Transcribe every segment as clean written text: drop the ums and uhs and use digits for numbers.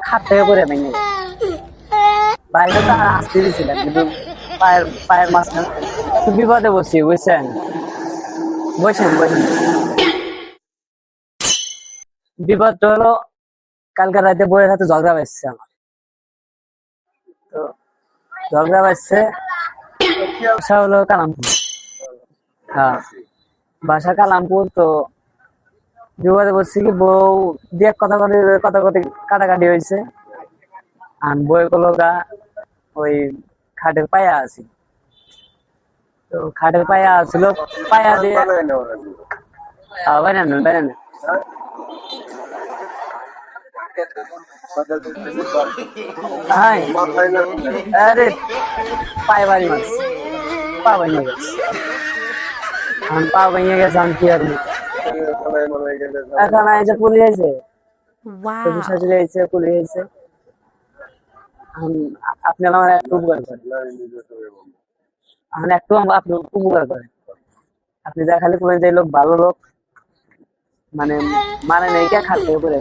খাট থেকে পড়ে ভেঙে গেছে। বাইরে তো আসতে দিয়েছিলাম কিন্তু পায়ের মাঝখানে একটু বিপদে বসছি, বুঝছেন? বসেন বসেন। বিপদটা হলো কালকে রাতে বইয়ের সাথে ঝগড়া বাজছে আমার। তো ঝগড়া বাজছে, বাসা হলো কালামপুর। হ্যাঁ, বাসা কালামপুর। তো বিপদে বসছি কি বউ দিয়ে কথা কথা কাটাকাটি হয়েছে। আর বই গুলো গা ওই খাটের পায়া আছে। তো খাটের পায়া ছিল, পায়া দিয়ে বাইরেন বাইরেন। আরে পায়ে বাড়ি মাছ, পা ভেঙে গেছে। এখন পা ভেঙে গেছে, আমি কি আর এখন এই যে পুলিশ হয়েছে, শ্বশুর Wow. শাশুড়ি হয়েছে, পুলিশ হয়েছে। আপনি আমার একটু উপকার করেন, এখন একটু আপনি উপকার করেন। আপনি যা খালি করে যে লোক ভালো লোক, মানে মানে নেই কে খাতে করে।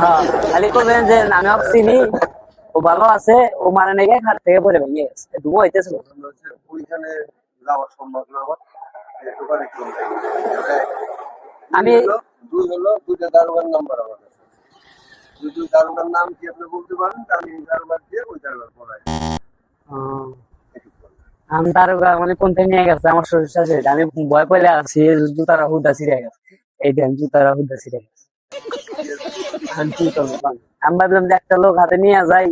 হ্যাঁ, খালি করবেন যে আমি ওকে চিনি, ও ভালো আছে, ও মানে নেই কে খাট থেকে পড়ে ভেঙে গেছে, ডুবো হইতেছিল। ওইখানে যাওয়া সম্ভব না আমার। ওখানে আমি দুইটা দারোগার নাম্বার আমার কাছে। যদি দারোগার নাম কি আপনি বলতে পারেন, আমি দারোগার দিয়ে ওই দারোগার পড়াই। আমি তার মানে কোনটা নিয়ে গেছে আমার শ্বশুর শাশুড়ি, আমি ভয় পেলে আছি, জুতারা হুদা ছিঁড়ে গেছে। এই দেন জুতারা হুদা ছিঁড়ে গেছে। আমি কি করবো বল? আমি ভাবলাম যে একটা লোক হাতে নিয়ে যাই,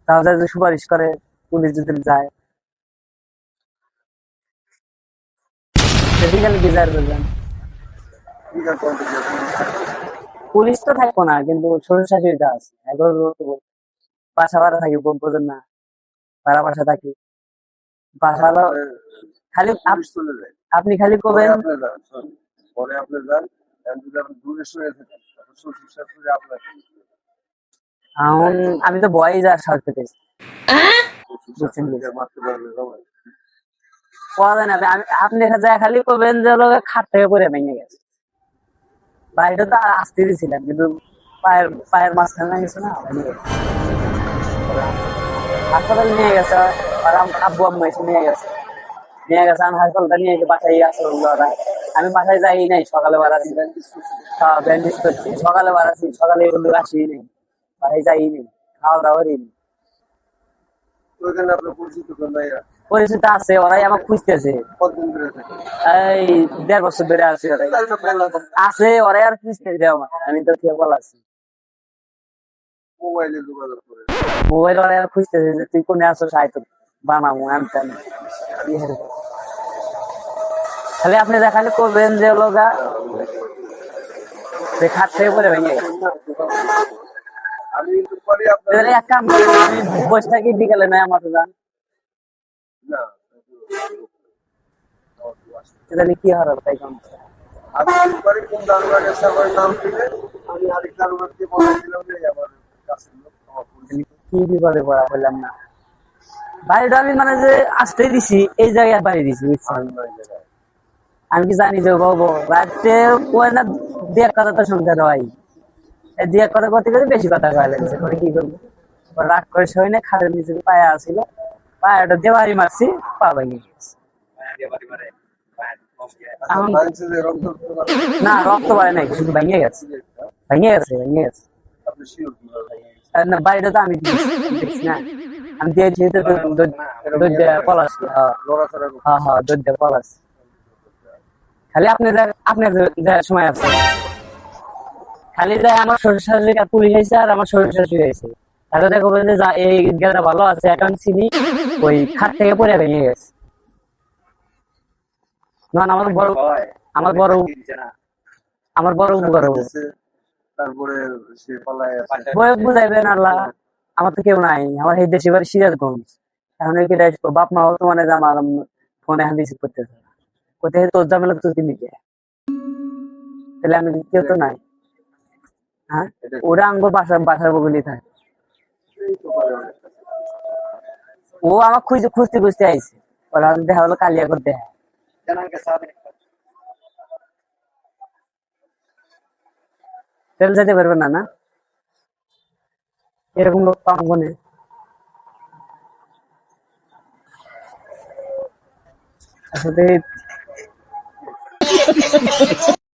তাহলে যদি সুপারিশ করে, পুলিশ যদি যায়, সেদিকে বিচার করবেন। পুলিশ তো থাকবো না, কিন্তু শ্বশুর শাশুড়িটা আছে, একবার বাসা ভাড়া থাকি, বোঝেন না, ভাড়া বাসা থাকি। বাসা হলো খালি চলে যায় আপনি খালি করবেন। পরে আপনি যান, যদি আপনি দূরে শুয়ে থাকেন, শ্বশুর শাশুড়ি আপনার আমি তো ভয়ই যাওয়ার সাহস পেতেছি। মারতে পারবে সবাই। আপনি যা খালি করবেন যে লোক খাট থেকে পড়ে ভেঙে গেছে। বাড়িটা তো আসতে দিয়েছিলাম কিন্তু পায়ের মাঝখানে গেছে না, ভেঙে গেছে। হাসপাতালে নিয়ে গেছে, আর আব্বু আম্মু এসে নিয়ে গেছে। আমি হাসপাতালটা নিয়ে এসে বাসায় আসে আমি বাসায় যাই নাই, সকালে বাড়াচ্ছি, ব্যান্ডেজ করছি, সকালে বাড়াচ্ছি, সকালে বন্ধু আসি নেই, বাসায় যাই নেই, খাওয়া দাওয়া নেই। ওইখানে আপনার পরিচিত কোন ভাইয়া পরিচিত আছে, ওরাই আমাকে খুঁজতেছে। কতদিন ধরে থাকে? এই 1.5 বছর ধরে আছে, ওরাই আছে, ওরাই আর খুঁজতেছে আমার। আমি তো কেবল আছি, মোবাইলে যোগাযোগ করে। মোবাইল ওরাই আর খুঁজতেছে যে তুই কোনে আসো, সাহিত্য বানাবো আনতেন। খালি আপনি যা খালি করবেন যে লোকা খাট থেকে পরে ভেঙে গেছে। আমি কিন্তু পরে আপনার এক কাম করেন, আমি বসে থাকি, বিকালে নয় আমার তো যান, না তাহলে কি হারাল তাই কাম। আমি পরে কোন দারোগারের সবার নাম দিলে আমি আরেক দারোগারকে বলেছিলাম যে আমার কাছে লোক আমার পরিচিত। কি বিপদে পড়া বললাম না, বাড়িটা আমি মানে যে আসতে দিছি, এই জায়গায় বাড়ি দিছি, বুঝছেন? আমি কি জানি যে বাবু রাত্রে কয় না, দু এক কথা তো শুনতে হয়, দু এক কথা করতে করতে বেশি কথা কয়া লাগছে, পরে কি করবো, রাগ করে সই না, খাটের নিচে পায়া আসছিল, পায়াটা দেওয়ারি মারছি, পা ভেঙে গেছে। না, রক্ত পায় নাই, শুধু ভেঙে গেছে, ভেঙে গেছে, ভেঙে গেছে। না, বাড়িটা তো আমি দেখছি না, আমি দিয়েছি তো পলাশ। হ্যাঁ হ্যাঁ, দুধ দিয়ে পলাশ। খালি আপনার সময় আছে, খালি যায় আমার শ্বশুর শাশুড়ি পুলিশ হয়েছে, আর আমার শ্বশুর শাশুড়ি হয়েছে, তাহলে দেখো যে এই গেটা ভালো আছে, এখন চিনি ওই খাট থেকে পড়ে ভেঙে গেছে। আমার বড় উপকার হবে। তারপরে সে পালায় বুঝাইবেন আল্লাহ, আমার তো কেউ নাই, আমার এই দেশে বাড়ি সিরাজগঞ্জ। এখন বাপ মা বর্তমানে আমার ফোনে এখন রিসিভ করতেছে, কোথায় তোর ঝামেলা তো তুমি কে, তাহলে আমি কেউ তো নাই। হ্যাঁ, ওরা আঙ্গুর বাসার বগলি থাকে। ও আমার খুঁজতে খুঁজতে আইছে, ওরা দেখা হলো কালিয়া করতে। তেল যেতে পারবে না, না এরকম লোক পাবো না। আসলে